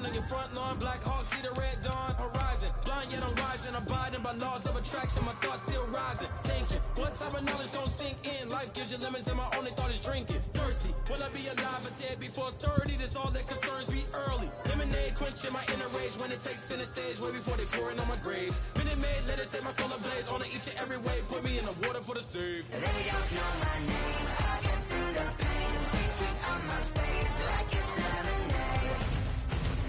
on your front lawn, Black Hawk, see the red dawn, horizon. Blind yet I'm rising, abiding by laws of attraction, my thoughts still rising. Thinking, what type of knowledge gon' sink in? Life gives you lemons and my only thought is drinking. Mercy, will I be alive or dead before 30? That's all that concerns me early. Lemonade quenching my inner rage when it takes center stage, way before they pour it on my grave. Minute Maid, let it set my soul ablaze, on each and every way, put me in the water for the save. They don't know my name, I get through the pain, tasting on my face like it's lemonade.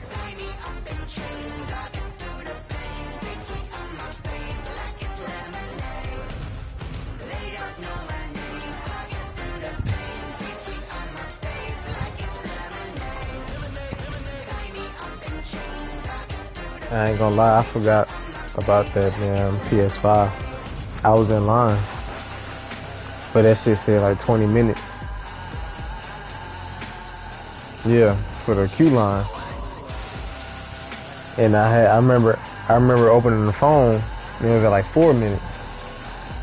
Tie me up in chains, I get through the pain, tasting on my face like it's lemonade. They don't know my name, I get through the pain, tasting on my face like it's lemonade. Tie me up in chains, I get through the pain. I ain't gonna lie, I forgot about that damn PS5. I was in line, but that shit said like 20 minutes. Yeah, for the queue line. And I remember opening the phone and it was at like 4 minutes.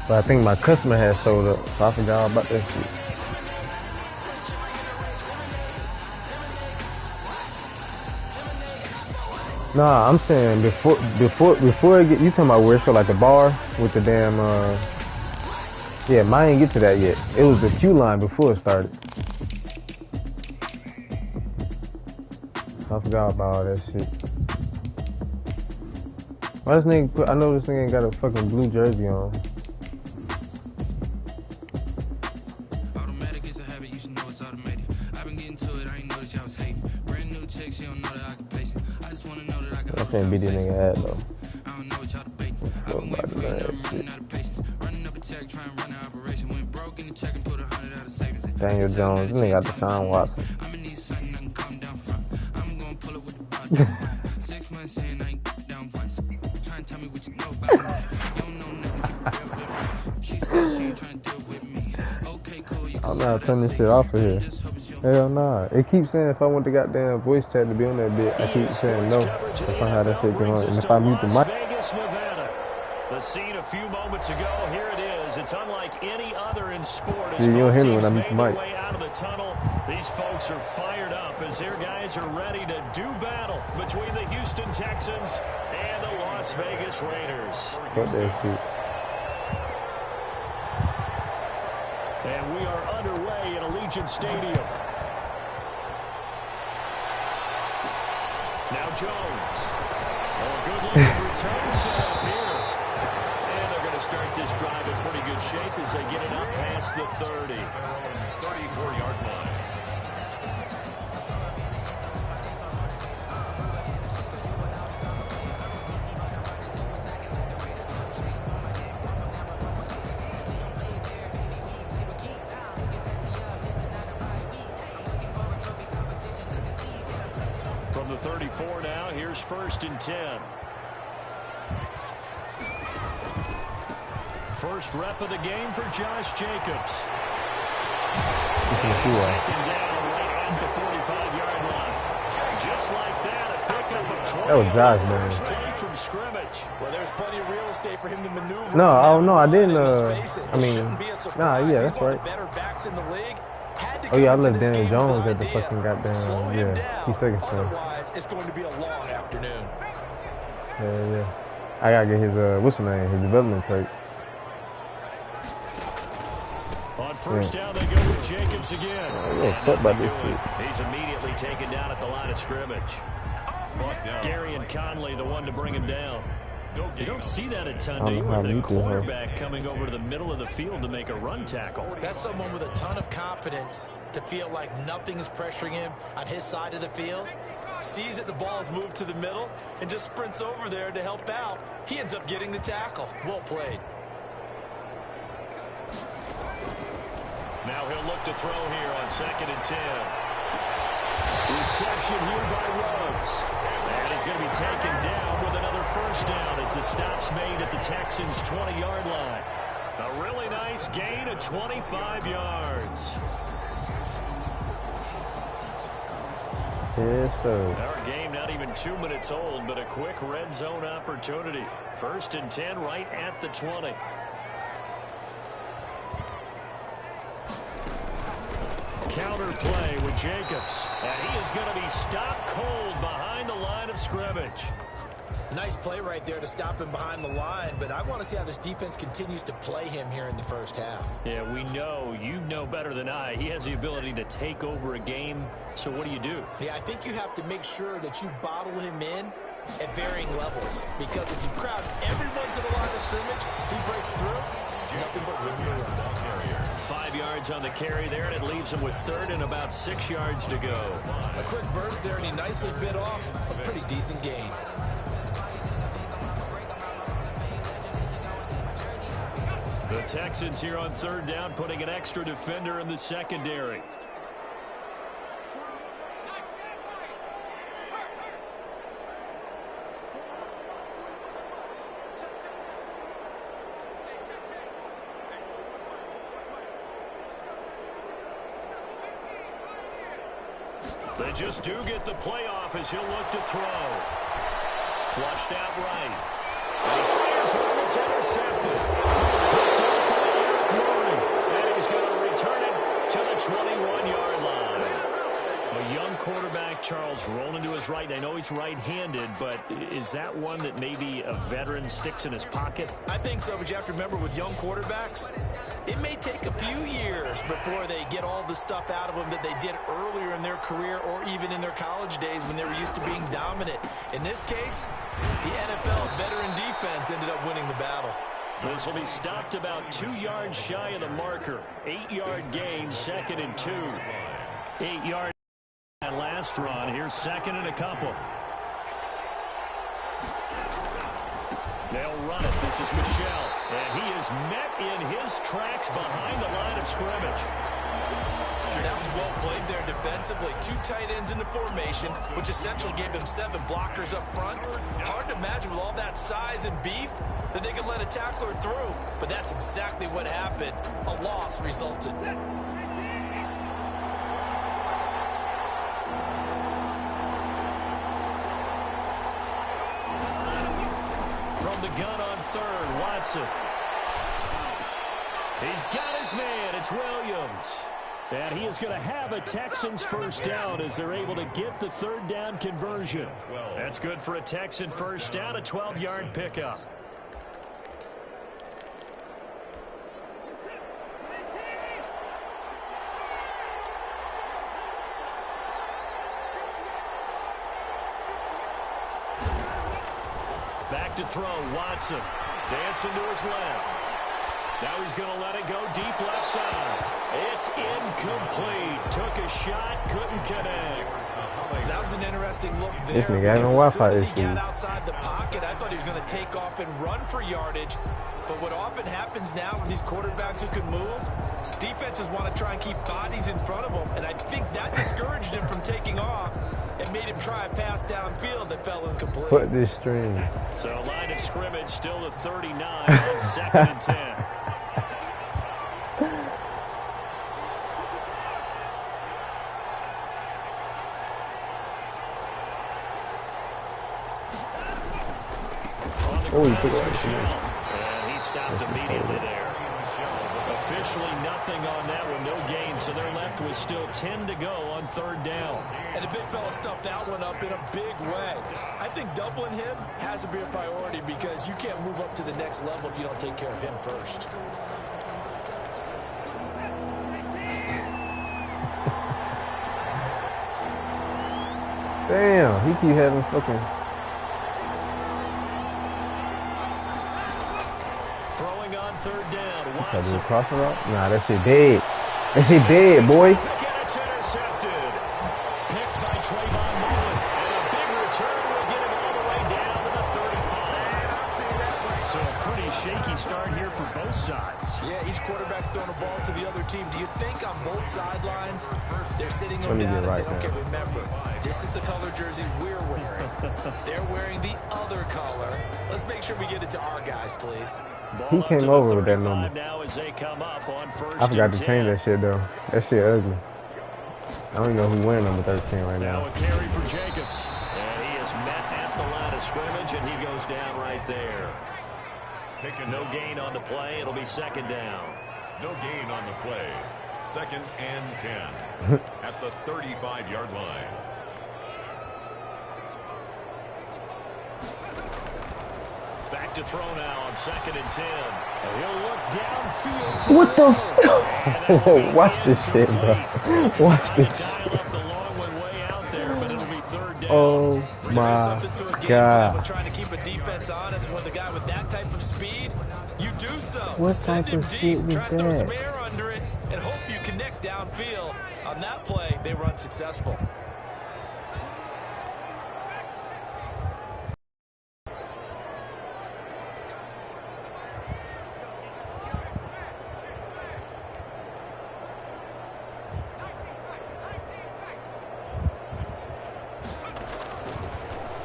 But I think my customer had showed up, so I forgot all about that shit. Nah, I'm saying before it get, you talking about where it show like the bar with the damn yeah, mine ain't get to that yet. It was the queue line before it started. I forgot about all that shit. Why this nigga put, I know this nigga ain't got a fucking blue jersey on. Automatic is a habit, you should know it's automated. I've been getting to it, I ain't noticed y'all was hating. Brand new chick, she don't know that I can place it. I just wanna know that I can. I can't beat this nigga head though. I don't know what y'all debating. I've been waiting for you, now I'm running out of patience. Running up a check, trying to run an operation. Went broke in the check and put 100 out of savings. Daniel Jones, this nigga got the Sean Watson. I'm gonna need something I can come down front. I'm gonna pull it with the bottom. 6 months saying I ain't down once. Trying to tell me what you know about me. You don't know nothing. She said she ain't trying to deal with me. Okay, cool. You I'm not turning this shit off of here. Hell nah. It keeps saying if I want the goddamn voice chat to be on that bit, I keep saying no. If I have that shit going on. And if I mute the mic. Vegas, Nevada. The scene a few moments ago. Here it is. It's unlike any other in sport. Yeah, you don't hear me when I mute the mic. Way out of the tunnel. These folks are fired up as their guys are ready to do battle between the Houston Texans and the Las Vegas Raiders. Fuck that shit. And we are underway in Allegiant Stadium. Now Jones. Oh, good looking return set up here. And they're going to start this drive in pretty good shape as they get it up past the 30. 34-yard line. From the 34 now, here's 1st and 10. First rep of the game for Josh Jacobs. He's taken down right at the 45-yard line. Just like that, a pickup of 20. That was Josh, man. First play from scrimmage. Well, there's plenty of real estate for him to maneuver. No, oh no, I didn't. I mean, nah, yeah, that's right. Better backs in the league. Oh yeah, I left Daniel Jones at the fucking goddamn, yeah, he's second string. Otherwise, it's going to be a long afternoon. Yeah. I gotta get his, what's his name, his development trait. On first down, they go with Jacobs again. Oh, fuck about this shit. He's immediately taken down at the line of scrimmage. Darian Conley, the one to bring him down. You don't see that a ton, do you? With the quarterback coming over to the middle of the field to make a run tackle. That's someone with a ton of confidence to feel like nothing is pressuring him on his side of the field. Sees that the ball's moved to the middle and just sprints over there to help out. He ends up getting the tackle. Well played. Now he'll look to throw here on 2nd and 10. Reception here by Rhodes. And he's going to be taken down with another first down as the stop's made at the Texans' 20-yard line. A really nice gain of 25 yards. Yes, sir. Our game not even 2 minutes old, but a quick red zone opportunity. 1st and 10 right at the 20. counter play with Jacobs. And he is going to be stopped cold behind the line of scrimmage. Nice play right there to stop him behind the line, but I want to see how this defense continues to play him here in the first half. Yeah, we know, you know better than I, he has the ability to take over a game, so what do? Yeah, I think you have to make sure that you bottle him in at varying levels, because if you crowd everyone to the line of scrimmage, if he breaks through, nothing but room to run. 5 yards on the carry there, and it leaves him with third and about 6 yards to go. A quick burst there, and he nicely bit off a pretty decent gain. The Texans here on third down, putting an extra defender in the secondary. They just do get the playoff as he'll look to throw. Flushed out right. And he fires one that's intercepted. Picked up by Eric Murray. And he's going to return it to the 21-yard line. A young quarterback, Charles, rolling to his right. I know he's right-handed, but is that one that maybe a veteran sticks in his pocket? I think so, but you have to remember with young quarterbacks, it may take a few years before they get all the stuff out of them that they did earlier in their career or even in their college days when they were used to being dominant. In this case, the NFL veteran defense ended up winning the battle. This will be stopped about 2 yards shy of the marker. 8-yard gain, 2nd and 2. 8 yards that last run. Here's 2nd and a couple. They'll run it. This is Michel. And he is met in his tracks behind the line of scrimmage. That was well played there defensively. 2 tight ends in the formation, which essentially gave them 7 blockers up front. Hard to imagine with all that size and beef that they could let a tackler through. But that's exactly what happened. A loss resulted. From the gun on third, Watson. He's got his man. It's Williams. And he is going to have a Texans first down as they're able to get the third down conversion. That's good for a Texan first down, a 12-yard pickup. Back to throw, Watson. Dancing to his left. Now he's going to let it go deep left side. It's incomplete. Took a shot, couldn't connect. That was an interesting look there. This nigga having Wi-Fi as soon as he issues. got outside the pocket, I thought he was going to take off and run for yardage. But what often happens now with these quarterbacks who can move, defenses want to try and keep bodies in front of them. And I think that discouraged him from taking off and made him try a pass downfield that fell incomplete. Put this string. So line of scrimmage still the 39 on 2nd and 10. Oh, he took it. And he stopped immediately there. Officially nothing on that one, no gain, so they're left with still 10 to go on third down. And the big fella stuffed that one up in a big way. I think doubling him has to be a priority because you can't move up to the next level if you don't take care of him first. Damn, he keep having fucking. Throwing on third down, Try to do Watson. a crossing route? Nah, that shit dead. That shit dead, boy. And it's intercepted. Picked by Trayvon Mullen. And a big return will get him all the way down to the 35. So a pretty shaky start here for both sides. Yeah, each quarterback's throwing a ball to the other team. Do you think on both sidelines they're sitting Let them me down get and saying, right okay, there. remember, this is the color jersey we're wearing. They're wearing the other color. Let's make sure we get it to our guys, please. He came over with that number. Now as they come up on first I forgot and to 10. change that shit though. That shit ugly. I don't even know who wearing number 13 right Now now. a carry for Jacobs. And he is met at the line of scrimmage, and he goes down right there. No gain on the play. It'll be second down. No gain on the play. 2nd and 10 at the 35-yard line. Back to throw now on 2nd and 10. And he'll look downfield. What the? Watch this shit, bro. Watch this shit. Dial up the long one way out there, but it'll be 3rd down. Oh my God. Trying to keep a defense honest with a guy with that type of speed. You do so. What Send type him of deep, shit was try to throw that? some air under it, and hope you connect downfield. On that play, they were unsuccessful.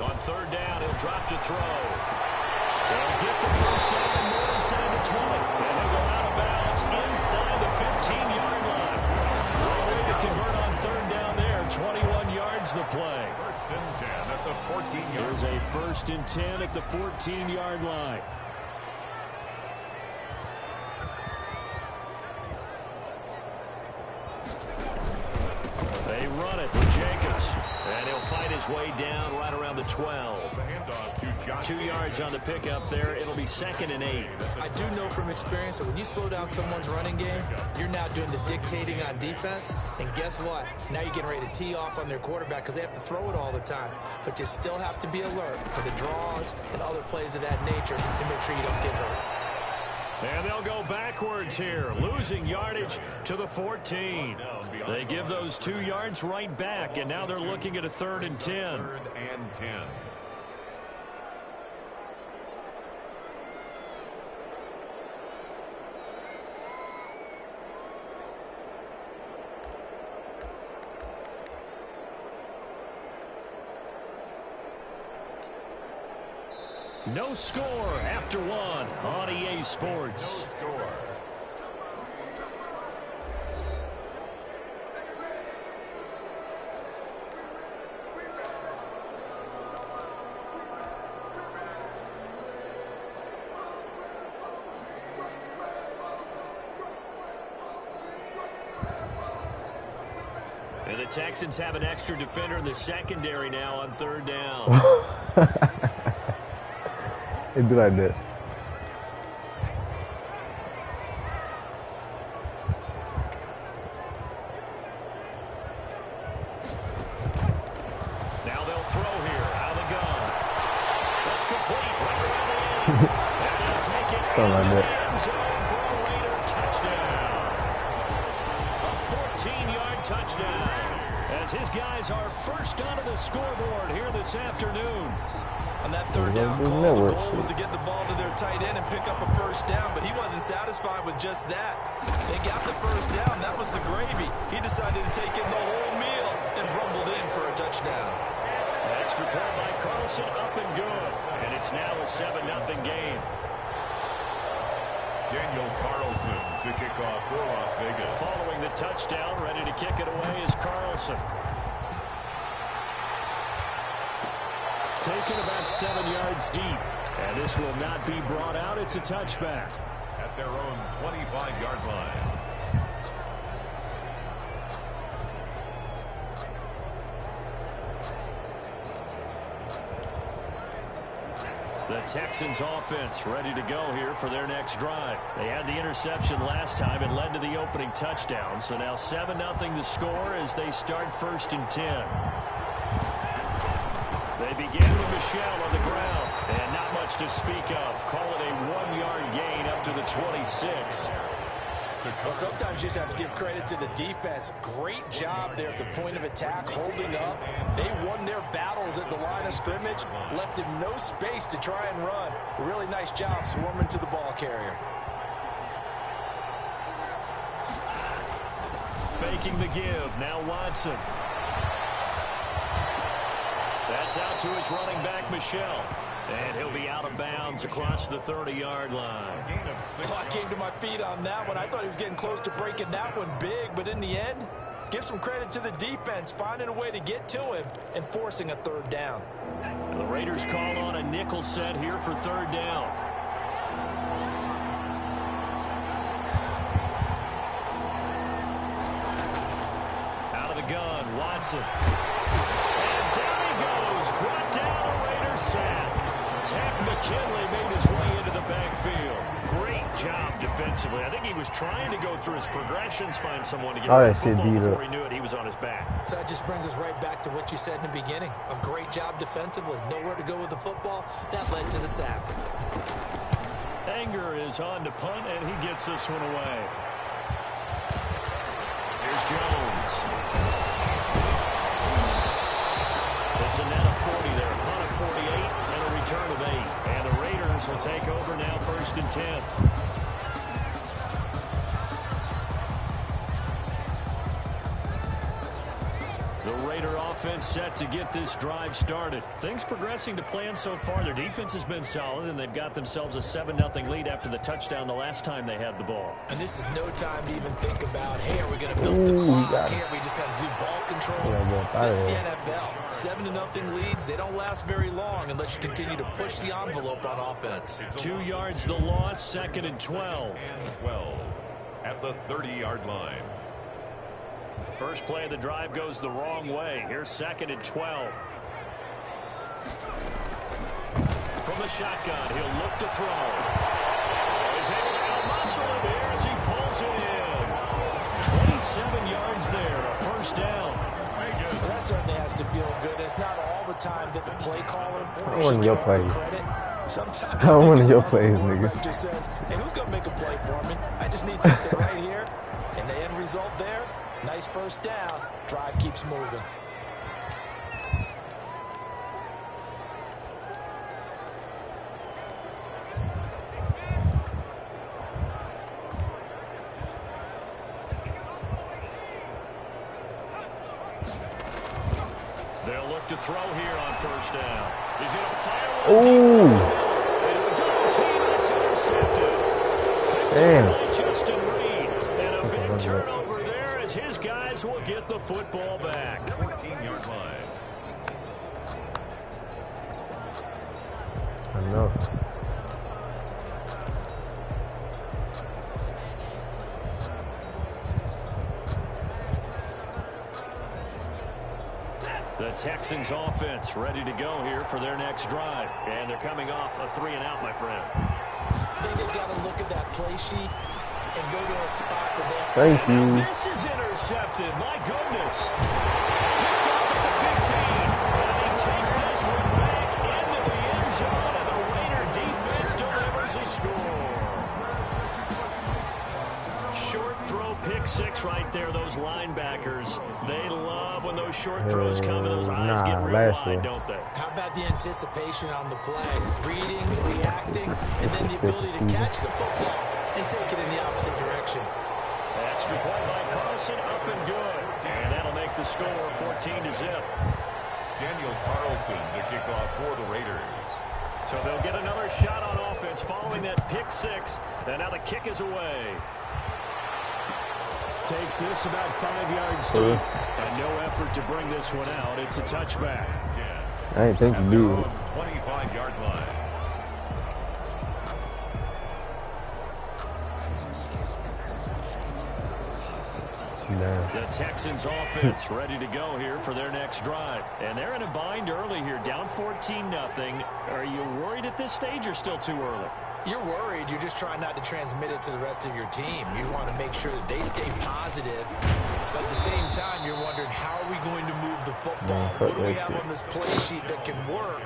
On 3rd down, he'll drop to throw. They'll get the first down and more inside the 20. And he'll go out of bounds inside the 15-yard line. One way to convert on 3rd down there. 21 yards the play. 1st and 10 at the 14-yard line. Here's a 1st and 10 at the 14-yard line. They run it with Jacobs. And he'll fight his way down right around the 12. The handoff to Josh 2 yards on the pickup there. It'll be 2nd and 8. I do know from experience that when you slow down someone's running game, you're now doing the dictating on defense. And guess what? Now you're getting ready to tee off on their quarterback because they have to throw it all the time. But you still have to be alert for the draws and other plays of that nature to make sure you don't get hurt. And they'll go backwards here, losing yardage to the 14. They give those 2 yards right back, and now they're looking at a 3rd and 10. 3rd and 10. No score after 1 on EA Sports. No score. And the Texans have an extra defender in the secondary now on 3rd down. It'd be like that. Now they'll throw here out of the gun. That's complete right around the end. And let's make it Something like that. end zone for a Raider touchdown. A 14-yard touchdown. As his guys are first onto the scoreboard here this afternoon. On that 3rd down call, the goal was to get the ball to their tight end and pick up a first down, but he wasn't satisfied with just that. They got the first down. That was the gravy. He decided to take in the whole meal and rumbled in for a touchdown. Extra point by Carlson, up and good. And it's now a 7-0 game. Daniel Carlson to kick off for Las Vegas. Following the touchdown, ready to kick it away is Carlson. Taken about 7 yards deep. And this will not be brought out. It's a touchback. At their own 25-yard line. The Texans offense ready to go here for their next drive. They had the interception last time. It led to the opening touchdown. So now 7-0 the score as they start 1st and 10. They begin with Michelle on the ground. And not much to speak of. Call it a 1-yard gain up to the 26. Well, sometimes you just have to give credit to the defense. Great job there at the point of attack, holding up. They won their battles at the line of scrimmage, left him no space to try and run. Really nice job swarming to the ball carrier. Faking the give. Now Watson. That's out to his running back, Michelle. And he'll be out of bounds across the 30-yard line. Oh, I came to my feet on that one. I thought he was getting close to breaking that one big, but in the end, give some credit to the defense, finding a way to get to him and forcing a 3rd down. The Raiders call on a nickel set here for 3rd down. gun. Watson. And down he goes. Brought down a Raider sack. Ted McKinley made his way into the backfield. Great job defensively. I think he was trying to go through his progressions, find someone to get rid of the football before he knew it. He was on his back. So that just brings us right back to what you said in the beginning. A great job defensively. Nowhere to go with the football. That led to the sack. Anger is on to punt, and he gets this one away. Here's Jones. It's a net of 40 there. Punt of 48 and a return of 8. And the Raiders will take over now, 1st and 10. The Raider offense set to get this drive started. Things progressing to plan so far. Their defense has been solid, and they've got themselves a 7-0 lead after the touchdown the last time they had the ball. And this is no time to even think about, hey, are we going to milk the clock? Hey, are we just going to do ball control? This is the NFL. 7-0 leads, they don't last very long unless you continue to push the envelope on offense. 2 yards the loss, 2nd and 12. And 12 at the 30-yard line. First play of the drive goes the wrong way. Here's 2nd and 12. From the shotgun, he'll look to throw. He's able to out-muscle him here as he pulls it in. 27 yards there, a 1st down. Well, that certainly has to feel good. It's not all the time that the play caller one of your plays. Sometimes One of your plays, nigga. Just says, hey, who's going to make a play for me? I just need something right here. And the end result there, nice 1st down. Drive keeps moving. They'll look to throw here on 1st down. He's going to fire one deep. And a double team, and it's intercepted. Damn. Justin Reed. And a big turnover there as his guys will get the football back. 14-yard line. I know. The Texans offense ready to go here for their next drive. And they're coming off a 3-and-out, my friend. I think they've got to look at that play sheet and go to a spot that they have. Thank you. This is intercepted. My goodness. Picked off at the 15. And he takes this one back into the end zone. And the Raider defense delivers a score. Short throw, pick 6 right there. Those linebackers, they love when those short throws come and those eyes get real wide, don't they? How about the anticipation on the play? Reading, reacting, and then the ability to catch the football and take it in the opposite direction. Extra point by Carlson, up and good. And that'll make the score 14-0. Daniel Carlson to kick off for the Raiders. So they'll get another shot on offense following that pick 6. And now the kick is away. Takes this about 5 yards deep. And no effort to bring this one out. It's a touchback. I didn't think you do it. 25-yard line. Nah. The Texans offense ready to go here for their next drive. And they're in a bind early here, down 14-0. Are you worried at this stage or still too early? You're worried. You're just trying not to transmit it to the rest of your team. You want to make sure that they stay positive. But at the same time, you're wondering, how are we going to move the football? What do we have on this play sheet that can work?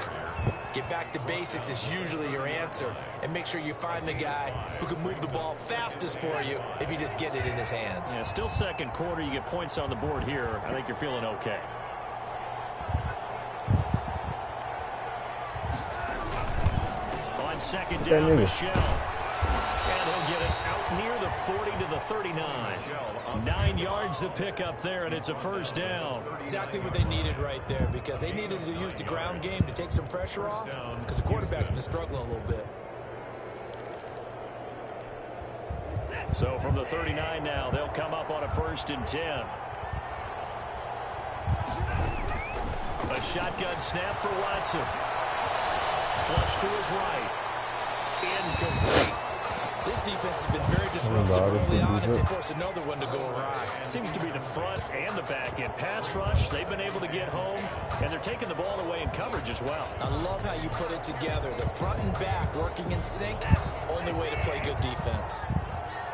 Get back to basics is usually your answer. And make sure you find the guy who can move the ball fastest for you if you just get it in his hands. Yeah, still 2nd quarter. You get points on the board here. I think you're feeling okay. On 2nd down, Michelle. And he'll get it out near the 40 to the 39. 9 yards to pick up there, and it's a 1st down. Exactly what they needed right there, because they needed to use the ground game to take some pressure off, because the quarterback's been struggling a little bit. So from the 39 now, they'll come up on a 1st and 10. A shotgun snap for Watson. Flush to his right. Incomplete. This defense has been very disruptive early on as they force another one to go awry. Seems to be the front and the back end. Pass rush, they've been able to get home, and they're taking the ball away in coverage as well. I love how you put it together. The front and back working in sync, only way to play good defense.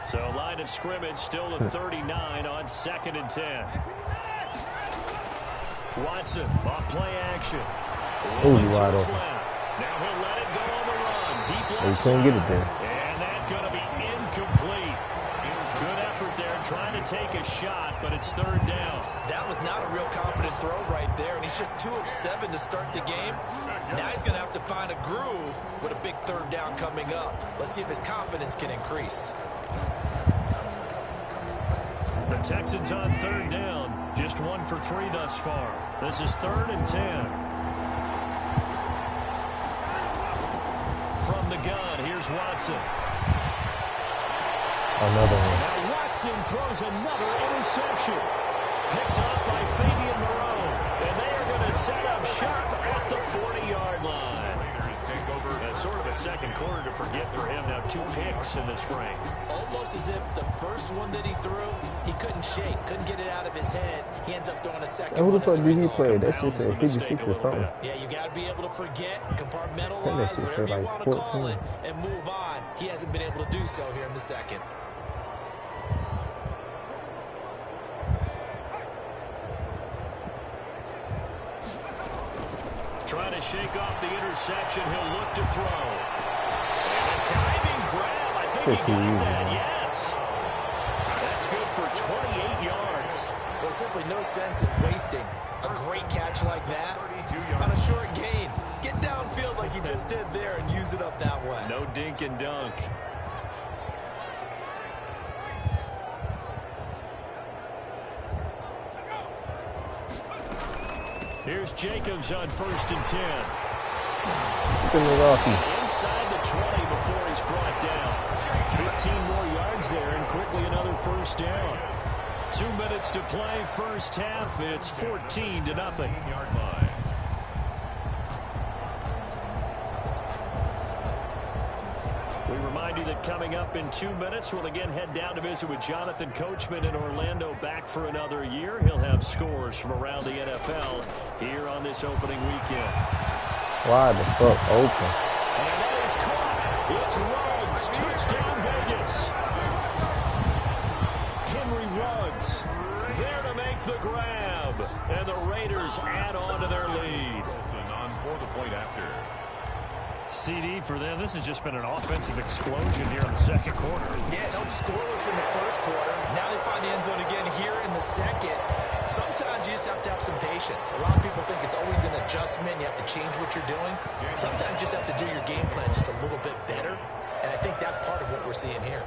So line of scrimmage still at 39 on 2nd and 10. Watson off play action. Oh, you wide open. Now he'll let it go on the run. Deep left You couldn't get it there. And that's going to be incomplete. Good effort there trying to take a shot, but it's 3rd down. That was not a real confident throw right there, and he's just 2 of 7 to start the game. Now he's going to have to find a groove with a big 3rd down coming up. Let's see if his confidence can increase. The Texans on 3rd down. Just 1 for 3 thus far. This is 3rd and 10. From the gun, here's Watson. Another one. Now Watson throws another interception. Picked up by Fabian Moreau. And they are going to set up shop at the 40-yard line. That's sort of a second quarter to forget for him. Now 2 picks in this frame. Almost as if the first one that he threw, he couldn't shake, couldn't get it out of his head. He ends up throwing a second Who the one. fuck did he play? That shit said 56 or something. Yeah, you got to be able to forget, I think compartmentalize, that shit whatever said you like want to call 14. it, and move on. He hasn't been able to do so here in the second. Trying to shake off the interception. He'll look to throw. And a diving grab. I think he got that. Yes. That's good for 28 yards. There's simply no sense in wasting a great catch like that on a short gain. Get downfield like you just did there and use it up that way. No dink and dunk. Here's Jacobs on 1st and 10. Inside the 20 before he's brought down. 15 more yards there and quickly another 1st down. 2 minutes to play, first half. It's 14-0. Yard line. We remind you that coming up in 2 minutes, we'll again head down to visit with Jonathan Coachman in Orlando, back for another year. He'll have scores from around the NFL here on this opening weekend. Wide the fuck open. And that is caught. It's Ruggs. Touchdown, Vegas. Henry Ruggs there to make the grab. And the Raiders add on to their lead. On for the point after. CD for them. This has just been an offensive explosion here in the second quarter. Yeah, held scoreless in the first quarter. Now they find the end zone again here in the second. Sometimes you just have to have some patience. A lot of people think it's always an adjustment. You have to change what you're doing. Sometimes you just have to do your game plan just a little bit better. And I think that's part of what we're seeing here.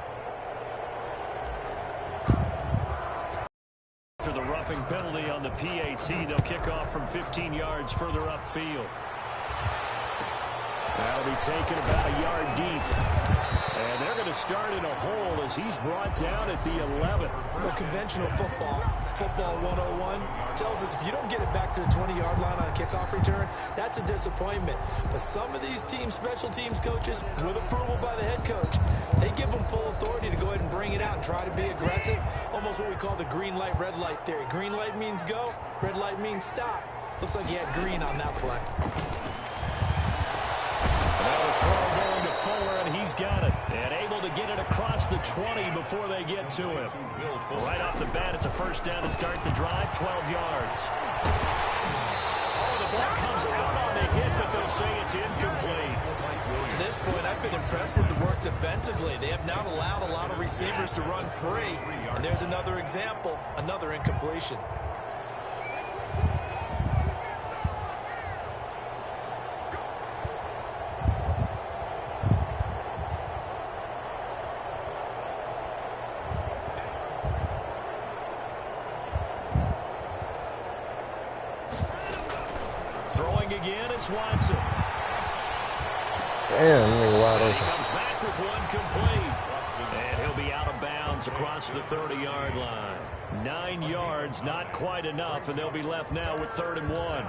After the roughing penalty on the PAT, they'll kick off from 15 yards further upfield. That'll be taken about a yard deep. And they're going to start in a hole as he's brought down at the 11. Well, conventional football 101, tells us if you don't get it back to the 20-yard line on a kickoff return, that's a disappointment. But some of these special teams coaches, with approval by the head coach, they give them full authority to go ahead and bring it out and try to be aggressive. Almost what we call the green light, red light theory. Green light means go, red light means stop. Looks like he had green on that play. Another throw going to Fuller, and he's got it. And able to get it across the 20 before they get to him. Right off the bat, it's a first down to start the drive, 12 yards. Oh, the ball comes out on the hit, but they'll say it's incomplete. To this point, I've been impressed with the work defensively. They have not allowed a lot of receivers to run free. And there's another example, another incompletion. Again, it's Watson. Damn, nigga wide open. He comes back with one complete. And he'll be out of bounds across the 30-yard line. 9 yards, not quite enough, and they'll be left now with 3rd and 1.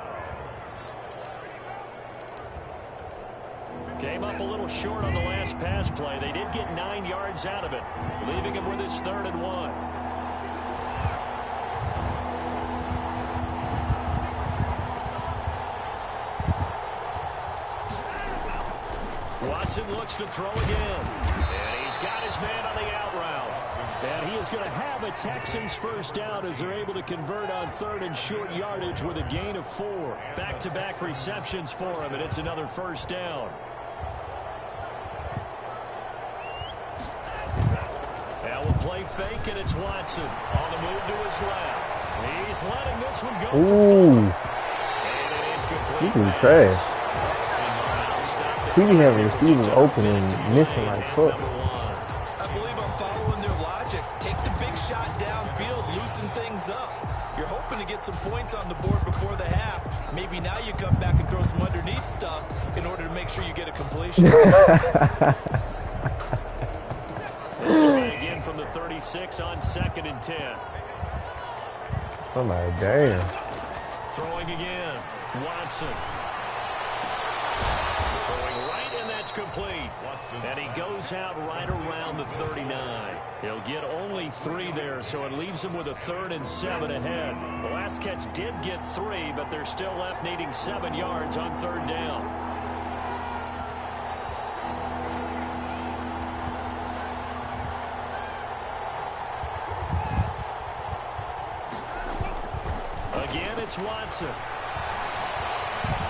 Came up a little short on the last pass play. They did get 9 yards out of it, leaving him with his 3rd and 1. Watson looks to throw again. And he's got his man on the out route. And he is going to have a Texans first down as they're able to convert on 3rd and short yardage with a gain of 4. Back-to-back receptions for him, and it's another first down. Now we'll play fake, and it's Watson on the move to his left. He's letting this one go He can trash. He be having receivers open and missing like foot. I believe I'm following their logic. Take the big shot downfield, loosen things up. You're hoping to get some points on the board before the half. Maybe now you come back and throw some underneath stuff in order to make sure you get a completion. We'll try again from the 36 on 2nd and 10. Oh my damn. Throwing again. Watson. Throwing right, and that's complete. And he goes out right around the 39. He'll get only 3 there, so it leaves him with a 3rd and 7 ahead. The last catch did get 3, but they're still left needing 7 yards on 3rd down. Again, it's Watson.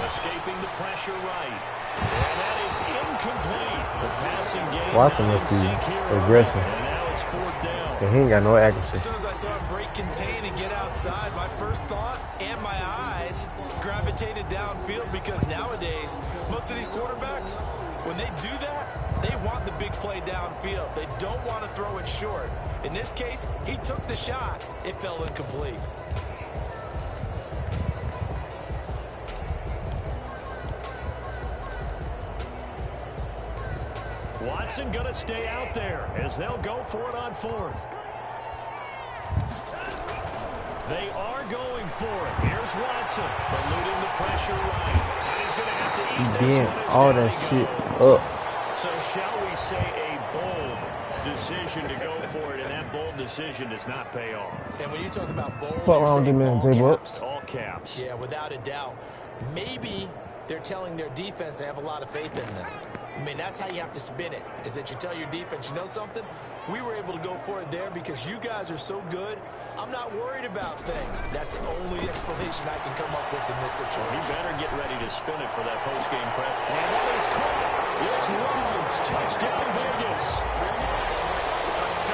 Escaping the pressure right. And that is incomplete. The passing game. Watson must be aggressive. And now it's 4th down. And he ain't got no accuracy. As soon as I saw him break contain and get outside, my first thought and my eyes gravitated downfield, because nowadays, most of these quarterbacks, when they do that, they want the big play downfield. They don't want to throw it short. In this case, he took the shot. It fell incomplete. Watson going to stay out there as they'll go for it on 4th. They are going for it. Here's Watson, eluding the pressure right. And he's going to have to eat this one. All that shit up. So shall we say a bold decision to go for it, and that bold decision does not pay off. And when you talk about bold, What wrong with all caps. All caps. Yeah, without a doubt. Maybe they're telling their defense they have a lot of faith in them. I mean, that's how you have to spin it, is that you tell your defense, you know something? We were able to go for it there because you guys are so good. I'm not worried about things. That's the only explanation I can come up with in this situation. He better get ready to spin it for that post-game prep. And that is caught. It's Ruggs. Touchdown, Vegas.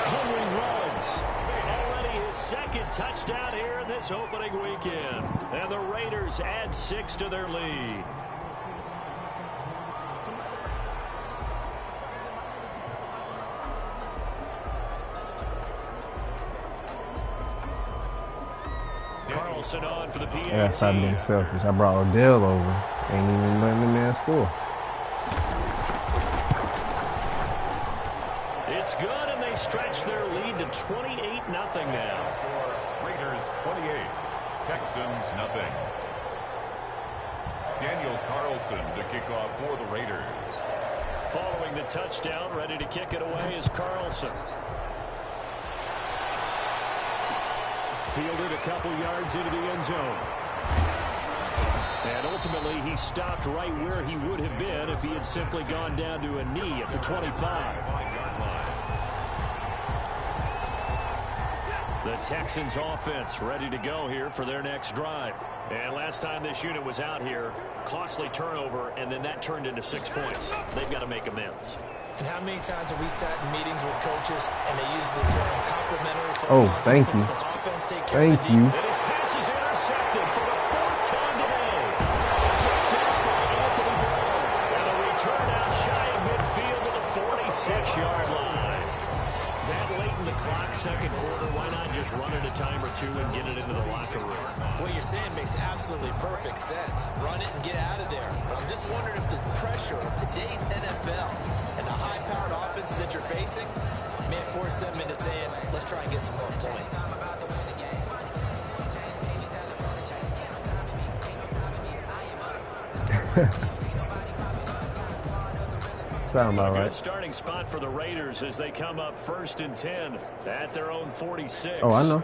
Henry Ruggs. Already his 2nd touchdown here in this opening weekend. And the Raiders add 6 to their lead. Carlson on for the PAT. Yeah, stop being selfish. I brought Odell over. Ain't even letting the man score. It's good, and they stretch their lead to 28-0 now. Raiders 28, Texans nothing. Daniel Carlson to kick off for the Raiders. Following the touchdown, ready to kick it away is Carlson. Fielded a couple yards into the end zone. And ultimately, he stopped right where he would have been if he had simply gone down to a knee at the 25. The Texans offense ready to go here for their next drive. And last time this unit was out here, costly turnover, and then that turned into 6 points. They've got to make amends. And how many times have we sat in meetings with coaches and they use the term complementary football? Oh, thank you. Offense take care of the Thank you. And his pass is intercepted for the 4th time today. Picked up by Anthony Brown. And a return out shy of midfield to the 46-yard line. That late in the clock, 2nd quarter, why not just run it a time or 2 and get it into the locker room? What you're saying makes absolutely perfect sense. Run it and get out of there. But I'm just wondering if the pressure of today's NFL and the high-powered offenses that you're facing may force them into saying, let's try and get some more points. Sound about A good right. starting spot for the Raiders as they come up 1st and 10 at their own 46. Oh, I know.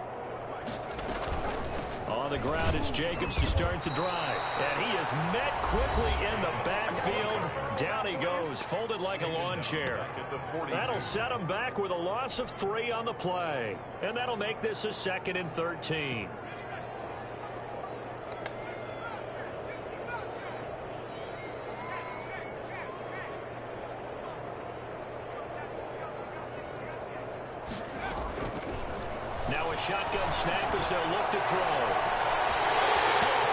On the ground, it's Jacobs to start the drive. And he is met quickly in the backfield. Down he goes, folded like a lawn chair. That'll set him back with a loss of 3 on the play. And that'll make this a 2nd and 13. Now a shotgun snap as they'll look to throw.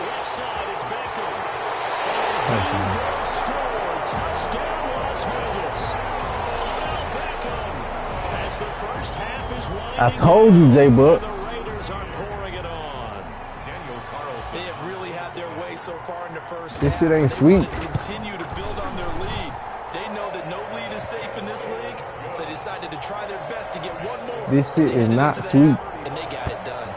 Left side, it's Beckham. And he will score. Touchdown, Las Vegas. Now Beckham, as the first half is winding I told you, J-Buck. the Raiders are pouring it on. They have really had their way so far in the first This half. shit ain't They sweet. want to continue to build on their lead. They know that no lead is safe in this league, so they decided to try their best to get one more. This shit They is headed not into the sweet. half, and they got it done.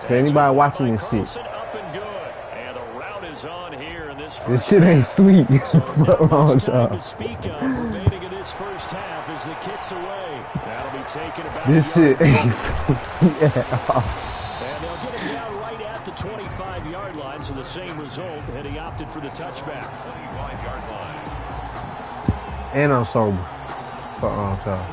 For anybody watching this shit, Carlson up and good. And the route is on here in this first this shit ain't sweet. So What's not wrong much with time y'all? to speak of remaining in this first half as the kick's away. That'll be taken about This a shit yard. ain't sweet. Yeah. And they'll get him down right at the 25-yard line, so the same result, and he opted for the touchback. 25-yard line. And I'm sober. Fuck wrong with y'all.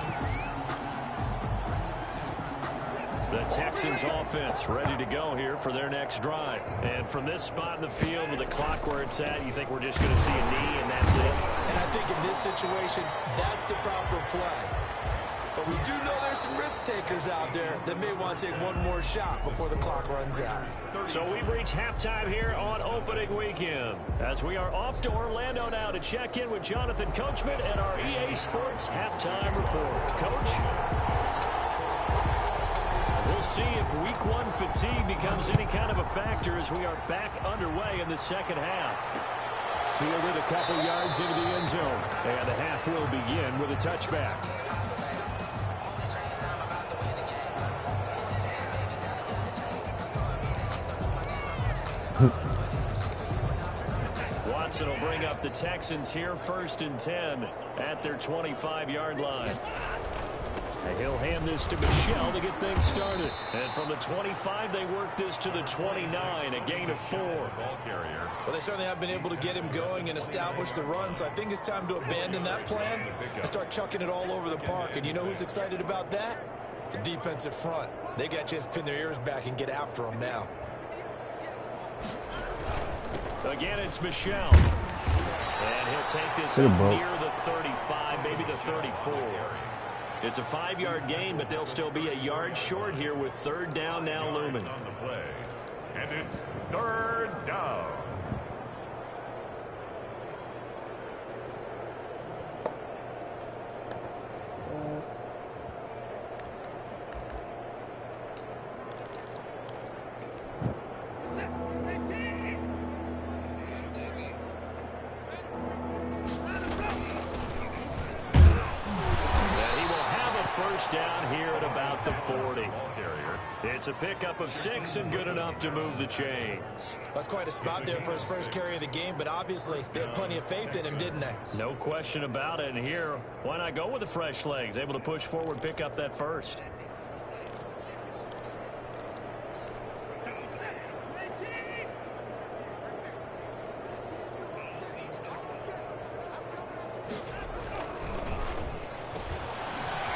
The Texans offense ready to go here for their next drive. And from this spot in the field with the clock where it's at, you think we're just going to see a knee and that's it? And I think in this situation, that's the proper play. But we do know there's some risk takers out there that may want to take one more shot before the clock runs out. So we've reached halftime here on opening weekend. As we are off to Orlando now to check in with Jonathan Coachman and our EA Sports halftime report. Coach? We'll see if week 1 fatigue becomes any kind of a factor as we are back underway in the second half. Fielded a couple yards into the end zone. And the half will begin with a touchback. Watson will bring up the Texans here 1st and 10 at their 25-yard line. And he'll hand this to Michelle to get things started. And from the 25, they work this to the 29, a gain of 4. Ball carrier. Well, they certainly have been able to get him going and establish the run, so I think it's time to abandon that plan and start chucking it all over the park. And you know who's excited about that? The defensive front. They got a chance to pin their ears back and get after him now. Again, it's Michelle. And he'll take this up near the 35, maybe the 34. It's a 5-yard gain, but they'll still be a yard short here with 3rd down now looming. On the play. And it's 3rd down. First down here at about the 40. It's a pickup of 6 and good enough to move the chains. That's quite a spot there for his first carry of the game, but obviously they had plenty of faith in him, didn't they? No question about it. And here, why not go with the fresh legs? Able to push forward, pick up that first.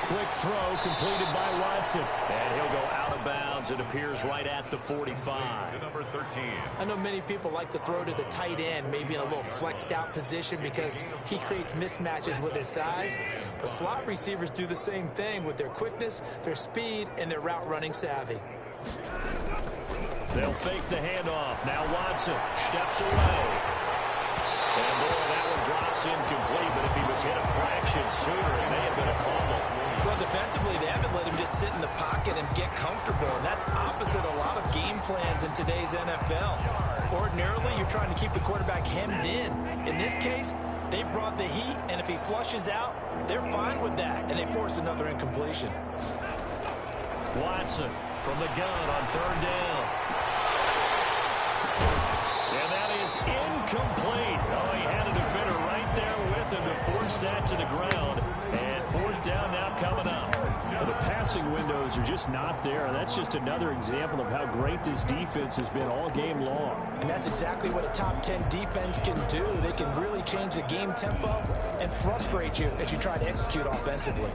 Quick throw completed by Watson. And he'll go out of bounds. It appears right at the 45. To number 13. I know many people like to throw to the tight end, maybe in a little flexed out position because he creates mismatches with his size. But slot receivers do the same thing with their quickness, their speed, and their route running savvy. They'll fake the handoff. Now Watson steps away. And boy, that one drops incomplete. But if he was hit a fraction sooner, it may have been a fumble. Well, defensively, they haven't let him just sit in the pocket and get comfortable, and that's opposite a lot of game plans in today's NFL. Ordinarily, you're trying to keep the quarterback hemmed in. In this case, they brought the heat, and if he flushes out, they're fine with that, and they force another incompletion. Watson from the gun on 3rd down. And that is incomplete. Oh, he had a defender right there with him to force that to the ground. And fourth down now coming up. Well, the passing windows are just not there. And that's just another example of how great this defense has been all game long. And that's exactly what a top 10 defense can do. They can really change the game tempo and frustrate you as you try to execute offensively.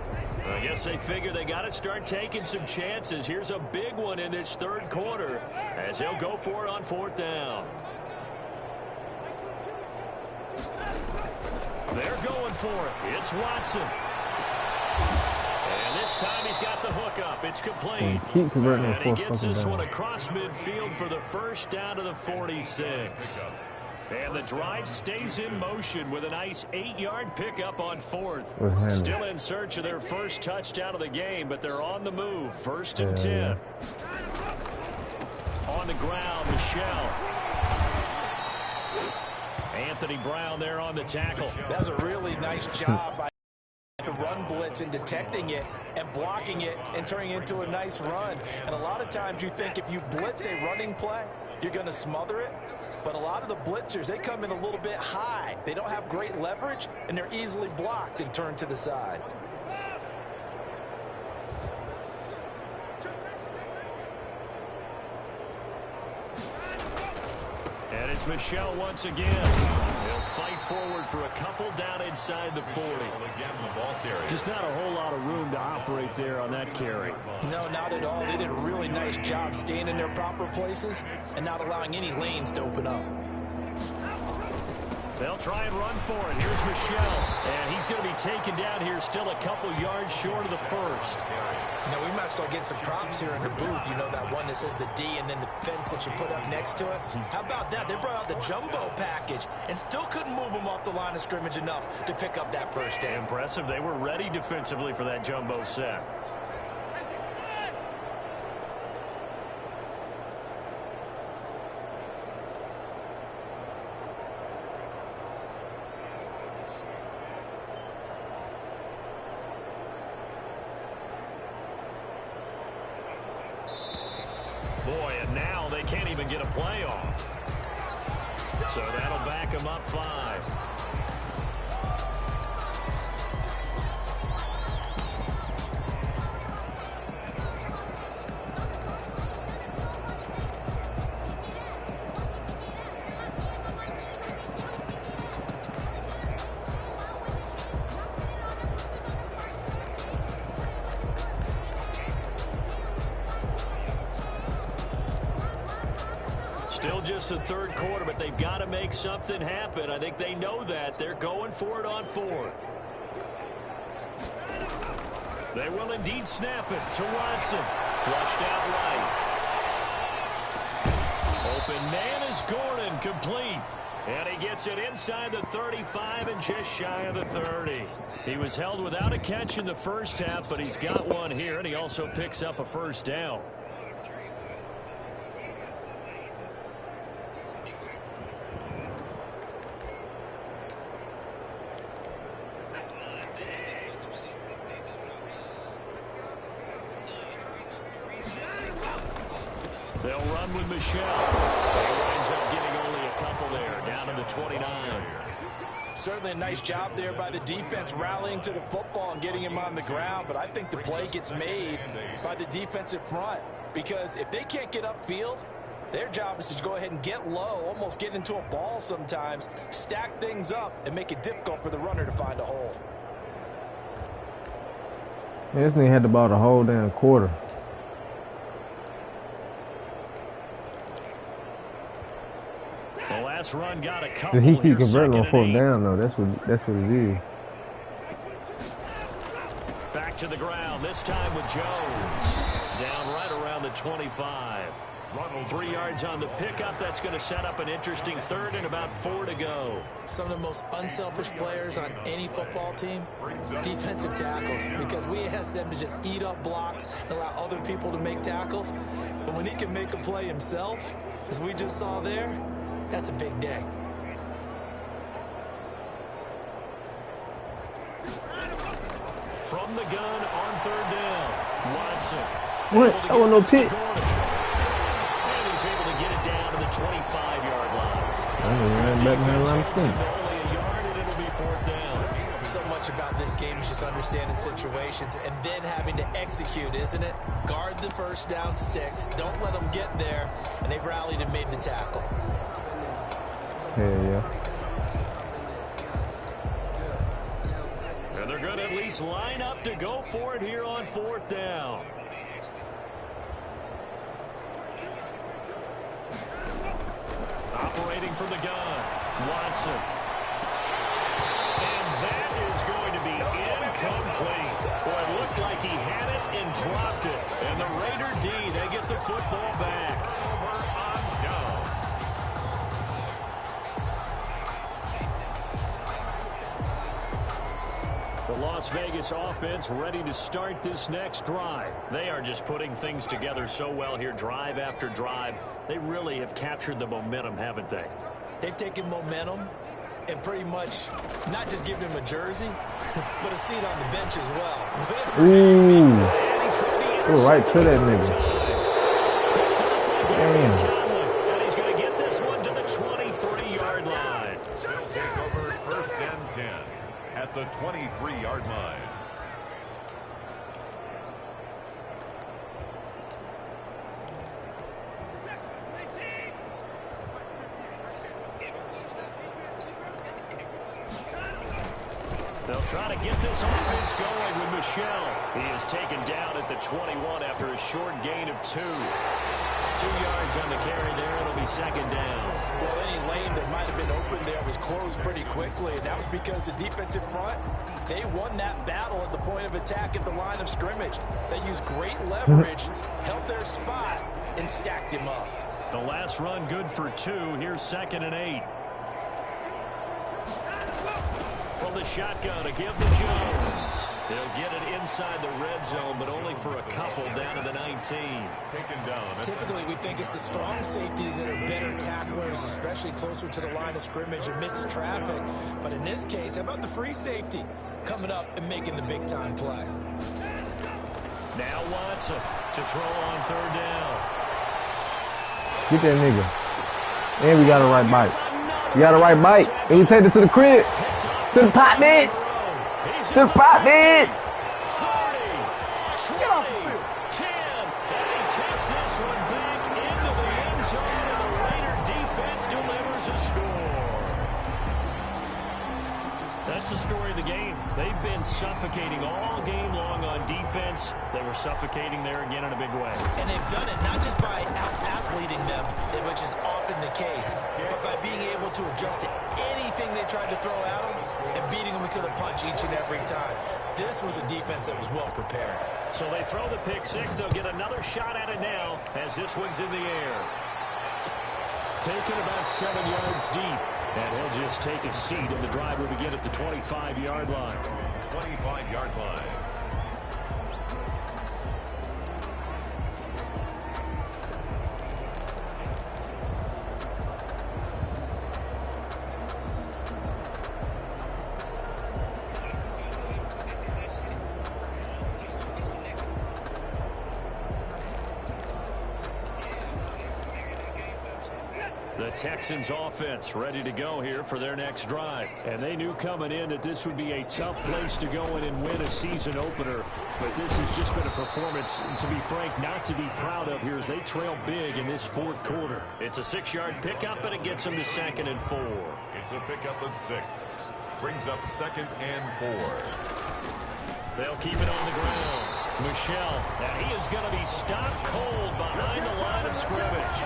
I guess they figure they got to start taking some chances. Here's a big one in this third quarter as he'll go for it on fourth down. They're going for it. It's Watson. And this time he's got the hook up. It's complete. And he gets this one across midfield for the first down to the 46. And the drive stays in motion with a nice 8-yard pickup on fourth. Still in search of their first touchdown of the game, but they're on the move. First and 10. On the ground, Michelle. Anthony Brown there on the tackle. That was a really nice job by the run blitz and detecting it and blocking it and turning it into a nice run. And a lot of times you think if you blitz a running play, you're going to smother it. But a lot of the blitzers, they come in a little bit high. They don't have great leverage, and they're easily blocked and turned to the side. And it's Michelle once again. He'll fight forward for a couple down inside the 40. Just not a whole lot of room to operate there on that carry. No, not at all. They did a really nice job staying in their proper places and not allowing any lanes to open up. They'll try and run for it. Here's Michelle. And he's going to be taken down here still a couple yards short of the first. You know, we might start getting some props here in the booth. You know, that one that says the D and then the fence that you put up next to it. How about that? They brought out the jumbo package and still couldn't move them off the line of scrimmage enough to pick up that first down. Impressive. They were ready defensively for that jumbo set. Boy, and now they can't even get a play off. So that'll back them up 5. Still just the third quarter, but they've got to make something happen. I think they know that. They're going for it on fourth. They will indeed snap it to Watson. Flushed out right. Open man is Gordon, complete. And he gets it inside the 35 and just shy of the 30. He was held without a catch in the first half, but he's got one here, and he also picks up a first down. They'll run with Michelle. He winds up getting only a couple there, down to the 29. Certainly a nice job there by the defense rallying to the football and getting him on the ground, but I think the play gets made by the defensive front because if they can't get upfield, their job is to go ahead and get low, almost get into a ball sometimes, stack things up, and make it difficult for the runner to find a hole. Yeah, this nigga had about a whole damn quarter. The last run got a couple. He keep converting on fourth down though. That's what it is. Back to the ground, this time with Jones. Down right around the 25. 3 yards on the pickup. That's going to set up an interesting third and about 4 to go. Some of the most unselfish players on any football team, defensive tackles, because we ask them to just eat up blocks and allow other people to make tackles. But when he can make a play himself, as we just saw there, that's a big day. From the gun on third down, Watson. What? I want no pick. And he's able to get it down to the 25-yard line. I ain't ran back behind the line of scrimmage. Only a yard, and it'll be 4th So much about this game is just understanding situations and then having to execute, isn't it? Guard the first down sticks. Don't let them get there. And they've rallied and made the tackle. Yeah. And they're going to at least line up to go for it here on 4th down. Operating from the gun, Watson. And that is going to be incomplete. Boy, it looked like he had it and dropped it. And the Raider D, they get the football back. Over on downs. The Las Vegas offense ready to start this next drive. They are just putting things together so well here, drive after drive. They really have captured the momentum, haven't they? They've taken momentum and pretty much not just given him a jersey, but a seat on the bench as well. Ooh. Go right to that nigga. Damn. And he's going to get this one to the 23-yard line. They'll take over 1st and 10 at the 23-yard line. They'll try to get this offense going with Michelle. He is taken down at the 21 after a short gain of 2. 2 yards on the carry there. It'll be 2nd down. Well, any lane that might have been open there was closed pretty quickly, and that was because the defensive front, they won that battle at the point of attack at the line of scrimmage. They used great leverage, held their spot, and stacked him up. The last run good for 2. Here's 2nd and 8. From the shotgun to give to Jones. They'll get it inside the red zone, but only for a couple down to the 19. Taken down. Typically, we think it's the strong safeties that are better tacklers, especially closer to the line of scrimmage amidst traffic. But in this case, how about the free safety coming up and making the big-time play? Now Watson to throw on 3rd down. Get that nigga. And we got a right bite. We got a right bite. And we take it to the crib. To the pot, man. To the pot, man. 30, 20, 10. And he takes this one back into the end zone, and the Raider defense delivers a score. That's the story of the game. They've been suffocating all game long on defense. They were suffocating there again in a big way. And they've done it not just by out-athleting them, which is often the case, but by being able to adjust to anything they tried to throw at them and beating them to the punch each and every time. This was a defense that was well prepared. So they throw the pick 6. They'll get another shot at it now as this one's in the air. Taken about 7 yards deep. And he'll just take a seat, and the drive will begin at the 25-yard line. 25-yard line. The Texans offense ready to go here for their next drive. And they knew coming in that this would be a tough place to go in and win a season opener. But this has just been a performance, to be frank, not to be proud of here as they trail big in this 4th quarter. It's a 6-yard pickup, and it gets them to 2nd and 4. It's a pickup of 6. Brings up 2nd and 4. They'll keep it on the ground. Michelle, and he is going to be stopped cold behind the line of scrimmage.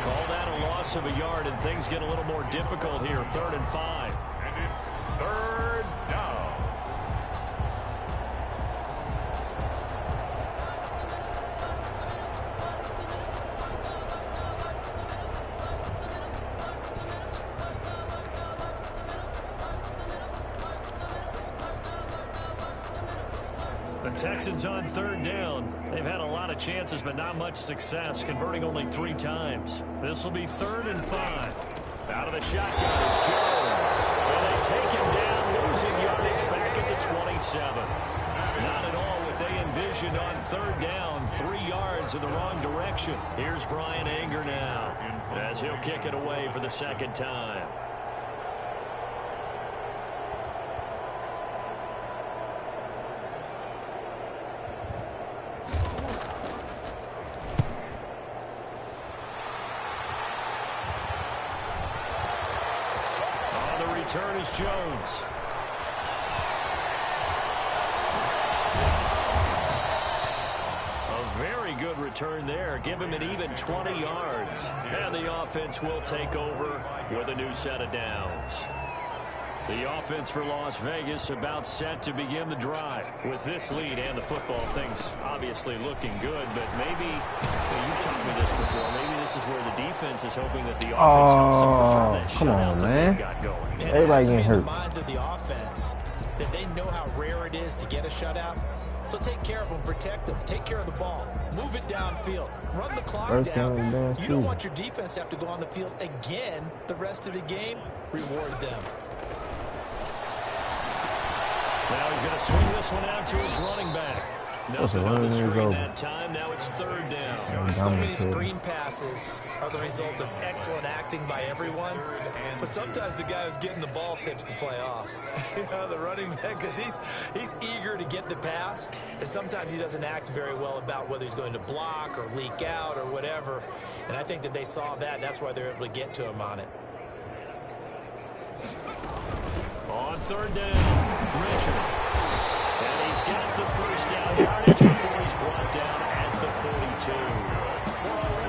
Call that a loss of a yard, and things get a little more difficult here. 3rd and 5. And it's 3rd down. The Texans on 3rd down. They've had a lot of chances, but not much success, converting only 3 times. This will be 3rd and 5. Out of the shotgun is Jones. And they take him down, losing yardage back at the 27. Not at all what they envisioned on 3rd down. 3 yards in the wrong direction. Here's Brian Anger now, as he'll kick it away for the 2nd time. return is Jones. A very good return there. Give him an even 20 yards. And the offense will take over with a new set of downs. The offense for Las Vegas about set to begin the drive. With this lead and the football, things obviously looking good, but maybe, you've taught me this before, maybe this is where the defense is hoping that the offense helps them preserve that come on, shutout that man. they've got going. Everybody getting hurt. In the minds of the offense that they know how rare it is to get a shutout. So take care of them, protect them, take care of the ball, move it downfield, run the clock down. You don't want your defense to have to go on the field again the rest of the game. Reward them. Now he's going to swing this one out to his running back. Nothing on the screen that time. Now it's third down. So many screen passes are the result of excellent acting by everyone. But sometimes the guy who's getting the ball tips the play off. The running back, because he's eager to get the pass. And sometimes he doesn't act very well about whether he's going to block or leak out or whatever. And I think that they saw that, and that's why they're able to get to him on it. On third down, Richard. And he's got the first down yardage before he's brought down at the 42.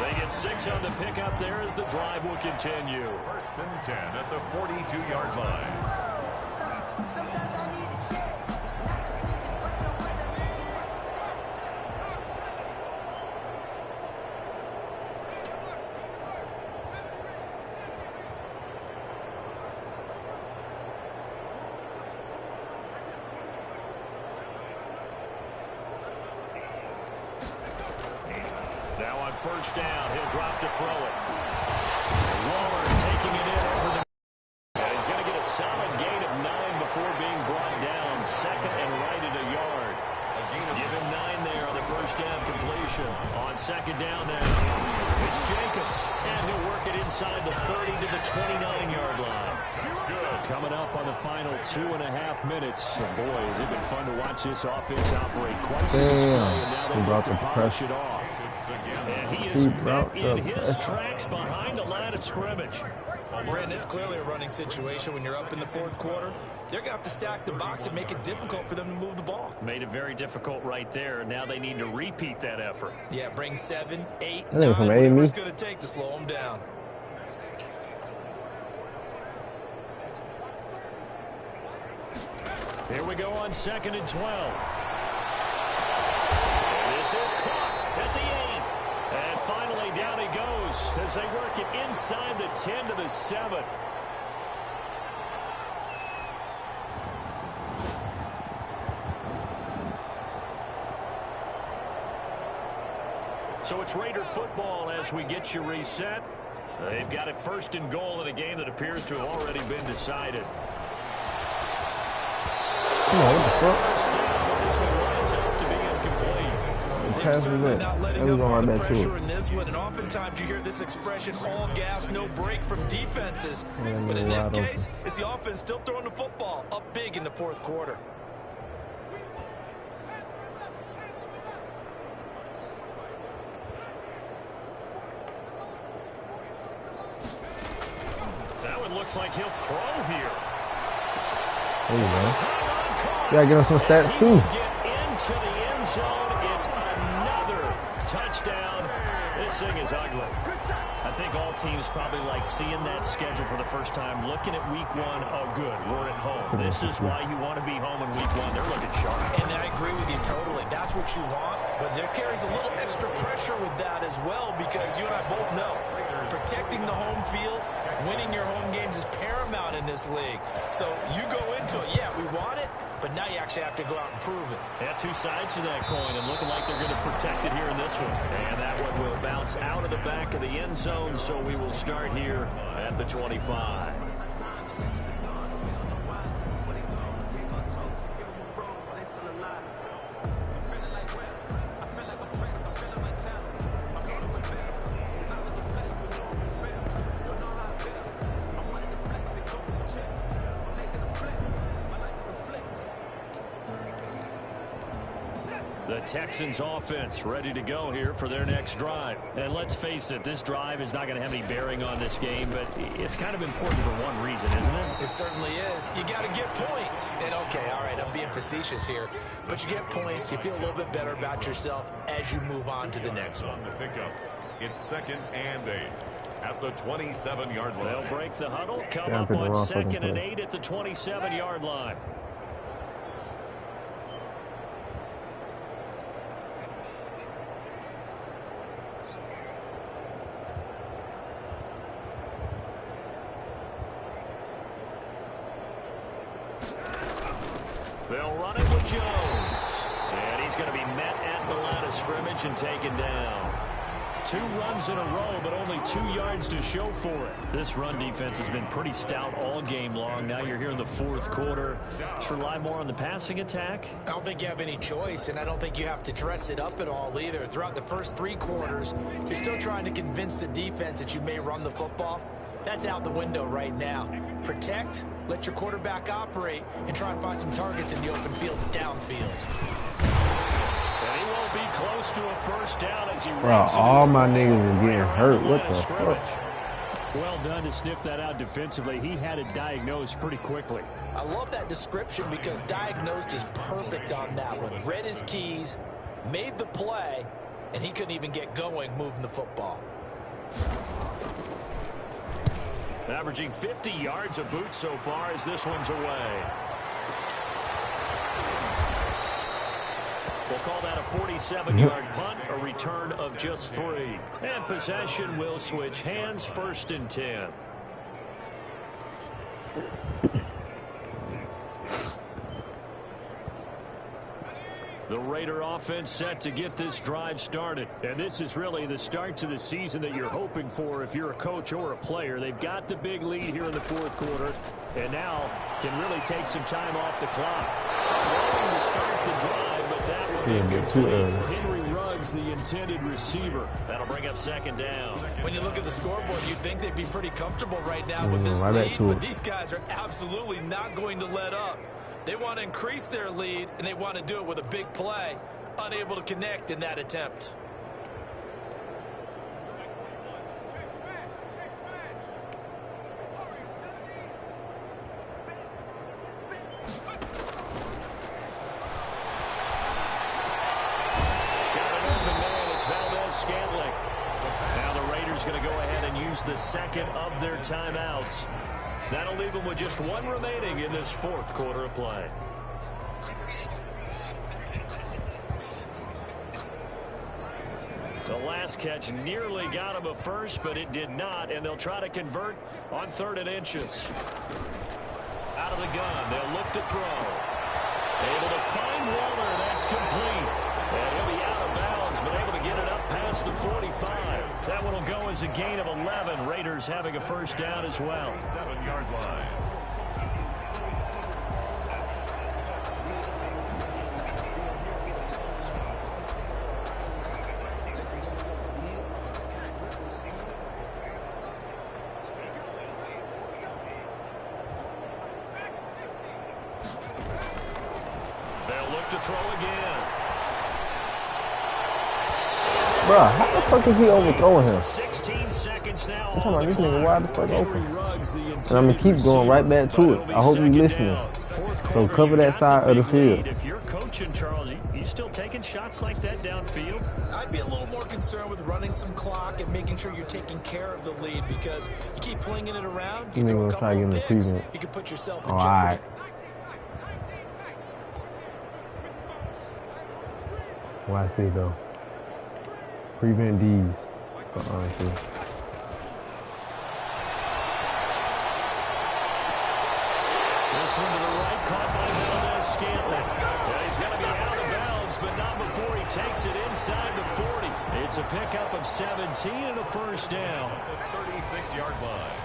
They get 6 on the pickup there as the drive will continue. First and 10 at the 42-yard line. Now on first down, he'll drop to throw it. And Waller taking it in over the... And he's going to get a solid gain of 9 before being brought down. Second and right at a yard. Give him 9 there on the first down completion. On second down now, it's Jacobs. And he'll work it inside the 30 to the 29-yard line. Coming up on the final 2.5 minutes. And boy, has it been fun to watch this offense operate quite this way. And now they want to polish it off. And he is met in his tracks behind the line of scrimmage. Brandon, it's clearly a running situation when you're up in the fourth quarter. They're going to have to stack the box and make it difficult for them to move the ball. Made it very difficult right there. Now they need to repeat that effort. Yeah, bring 7, 8, 9, whatever it's going to take to slow them down. Here we go on second and 12. This is caught at the 8. And finally down he goes as they work it inside the 10 to the 7. So it's Raider football as we get you reset. They've got it first and goal in a game that appears to have already been decided. First down, but this one lines up to be incomplete. They're certainly not letting up on the pressure in this one, and oftentimes you hear this expression, all gas, no break from defenses. But in this case, it's the offense still throwing the football up big in the fourth quarter. That one looks like he'll throw here. There you go. Yeah, give him some stats too. Get into the end zone. It's another touchdown. This thing is ugly. I think all teams probably like seeing that schedule for the first time. Looking at week 1, oh good, we're at home. This is why you want to be home in week 1. They're looking sharp. And I agree with you totally. That's what you want. But there carries a little extra pressure with that as well, because you and I both know protecting the home field, winning your home games is paramount in this league. So you go into it, yeah, we want it, but now you actually have to go out and prove it. Yeah, 2 sides to that coin, and looking like they're going to protect it here in this one. And that one will bounce out of the back of the end zone, so we will start here at the 25. The Texans offense ready to go here for their next drive. And let's face it, this drive is not going to have any bearing on this game, but it's kind of important for one reason, isn't it? It certainly is. You got to get points. And okay, all right, I'm being facetious here, but you get points, you feel a little bit better about yourself as you move on to the next one. It's 2nd and 8 at the 27-yard line. They'll break the huddle, come up on 2nd and 8 at the 27-yard line. They'll run it with Jones. And he's going to be met at the line of scrimmage and taken down. 2 runs in a row, but only 2 yards to show for it. This run defense has been pretty stout all game long. Now you're here in the 4th quarter. Just rely more on the passing attack. I don't think you have any choice, and I don't think you have to dress it up at all either. Throughout the first 3 quarters, you're still trying to convince the defense that you may run the football. That's out the window right now. Protect, let your quarterback operate, and try and find some targets in the open field downfield. And he won't be close to a first down as he runs. All my niggas are getting hurt. What the fuck? Well done to sniff that out defensively. He had it diagnosed pretty quickly. I love that description because diagnosed is perfect on that one. Read his keys, made the play, and he couldn't even get going moving the football. Averaging 50 yards a boot so far as this one's away. We'll call that a 47-yard punt, a return of just 3. And possession will switch hands, 1st and 10. The Raider offense set to get this drive started. And this is really the start to the season that you're hoping for if you're a coach or a player. They've got the big lead here in the 4th quarter and now can really take some time off the clock. Throwing to start the drive, but that will be incomplete. Henry Ruggs, the intended receiver. That'll bring up 2nd down. When you look at the scoreboard, you'd think they'd be pretty comfortable right now with this lead, but these guys are absolutely not going to let up. They want to increase their lead, and they want to do it with a big play. Unable to connect in that attempt. Now the Raiders going to go ahead and use the 2nd of their timeouts. That'll leave them with just 1 remaining in this 4th quarter of play. The last catch nearly got him a first, but it did not, and they'll try to convert on 3rd and inches. Out of the gun, they'll look to throw. Able to find Waller, that's complete. And he'll be out of bounds, but able to get it up past the 45. That one will go as a gain of 11. Raiders having a first down as well. 7-yard line. They'll look to throw again. Bro, how the fuck is he overthrowing him? 16 seconds now. I'm talking about this nigga wide the fuck open. Ruggs, and I'm going to keep going right back to it. I hope you're listening. So cover that side of the field. If you're coaching, Charles, you still taking shots like that downfield? I'd be a little more concerned with running some clock and making sure you're taking care of the lead, because you keep flinging it around, you throw a couple of picks, you can put yourself in jeopardy. Right. Watch this though. Prevent these. See. This one to the right, caught by Valdez-Scantling. He's going to be out of bounds, but not before he takes it inside the 40. It's a pickup of 17 and a first down. At the 36-yard line.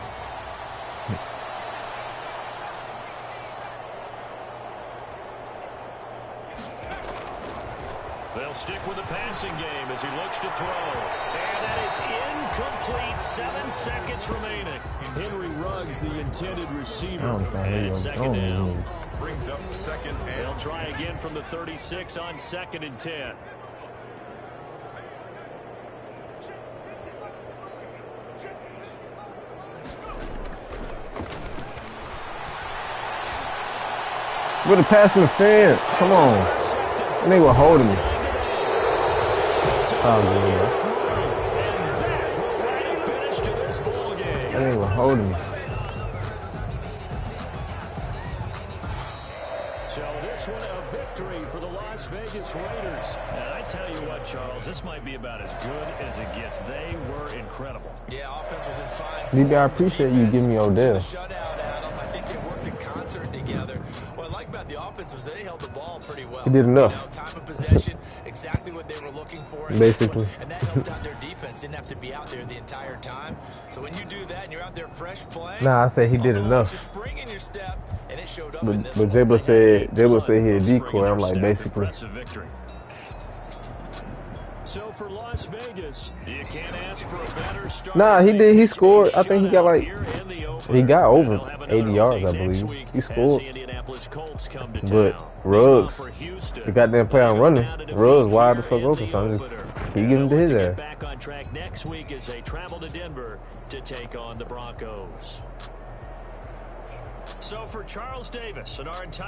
They'll stick with the passing game as he looks to throw. And And that is incomplete. 7 seconds remaining. Henry Ruggs, the intended receiver. And it's second down. Brings up second and They'll try again from the 36 on 2nd and 10. With a pass interference. Come on. And they were holding me. Oh, yeah. And they were holding me. So this one a victory for the Las Vegas Raiders. And I tell you what, Charles, this might be about as good as it gets. They were incredible. Yeah, offense was in fine. DB, I appreciate you giving me Odell. Shutout, Adam. I think they worked in concert together. What I like about the offense was they held the ball pretty well. He did enough. You know, time of possession, exactly what they were looking for. Basically. And that helped out their defense. Didn't have to be out there the entire time. So when you do that and you're out there fresh playing. Nah, I said he did enough. Just spring in your step, and it showed up But in this Jabba said he a decoy. I'm like, basically. So for Las Vegas, you can't ask for a better start. Nah, he did. He scored. I think he got like, he got over 80 yards, I believe. He scored. But Ruggs, the goddamn play on running, Ruggs wide the fuck open, so I'm just keep giving to his ass. Back on track next week as they travel to Denver to take on the Broncos. So for Charles Davis and our entire